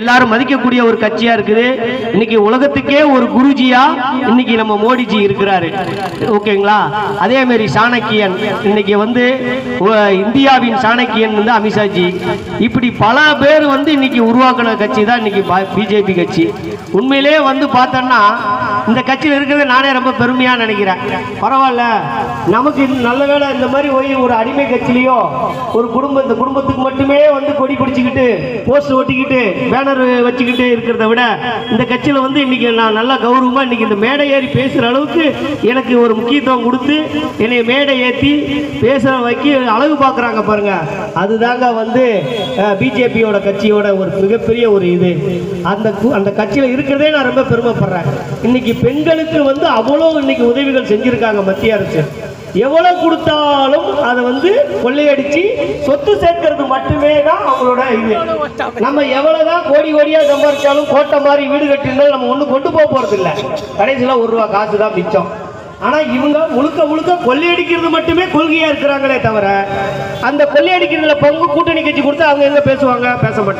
எல்லாரும் மதிக்கக்கூடிய ஒரு கட்சியா இருக்குது. இன்னைக்கு உலகத்துக்கே ஒரு குருஜியா இன்னைக்கு நம்ம மோடிஜி இருக்கிறாரு. ஓகேங்களா? அதே மாதிரி சாணக்கியன் இன்னைக்கு இந்தியாவின் சாணக்கியன் அமித்ஷாஜி. இப்படி பல பேர் இன்னைக்கு உருவாக்கின கட்சி தான் இன்னைக்கு பிஜேபி கட்சி. உண்மையிலே பார்த்தோம்னா இந்த கட்சியில் இருக்கிறத நானே ரொம்ப பெருமையா நினைக்கிறேன். பரவாயில்ல, நமக்கு நல்ல வேலை இந்த மாதிரி ஒரு அடிமை கட்சியிலையோ ஒரு இந்த குடும்பத்துக்கு மட்டுமே கொடி பிடிச்சிக்கிட்டு போஸ்ட் ஒட்டிக்கிட்டு பேனர் வச்சுக்கிட்டு இருக்கிறத விட இந்த கட்சியில இன்னைக்கு நான் நல்லா கௌரவமா இன்னைக்கு இந்த மேடை ஏறி பேசுற அளவுக்கு எனக்கு ஒரு முக்கியத்துவம் கொடுத்து என்னை மேடை ஏற்றி பேச வைக்க அழகு பார்க்குறாங்க பாருங்க. அதுதாங்க பிஜேபியோட கட்சியோட ஒரு மிகப்பெரிய ஒரு இது. அந்த கட்சியில் இருக்கிறதே நான் ரொம்ப பெருமைப்படுறேன். இன்னைக்கு பெண்களுக்கு அவ்வளோ இன்னைக்கு உதவிகள் செஞ்சிருக்காங்க மத்திய அரசு. எவ்வளவு கொடுத்தாலும் அதை கொள்ளையடிச்சு சொத்து சேர்க்கிறது மட்டுமே தான் அவங்களோட இது. நம்ம எவ்வளவுதான் கோடி கோடியா சம்பாதிச்சாலும் கோட்டை மாதிரி வீடு கட்டியிருந்தாலும் நம்ம ஒண்ணு கொண்டு போக போறது இல்லை. கடைசியில் ₹1 காசு தான் மிச்சம். ஆனா இவங்க முழுக்க முழுக்க கொள்ளையடிக்கிறது மட்டுமே கொள்கையா இருக்கிறாங்களே தவிர அந்த கொள்ளையடிக்கிறதுல பங்கு கூட்டணி கட்சி கொடுத்து அவங்க எங்க பேசுவாங்க? பேச மாட்டாங்க.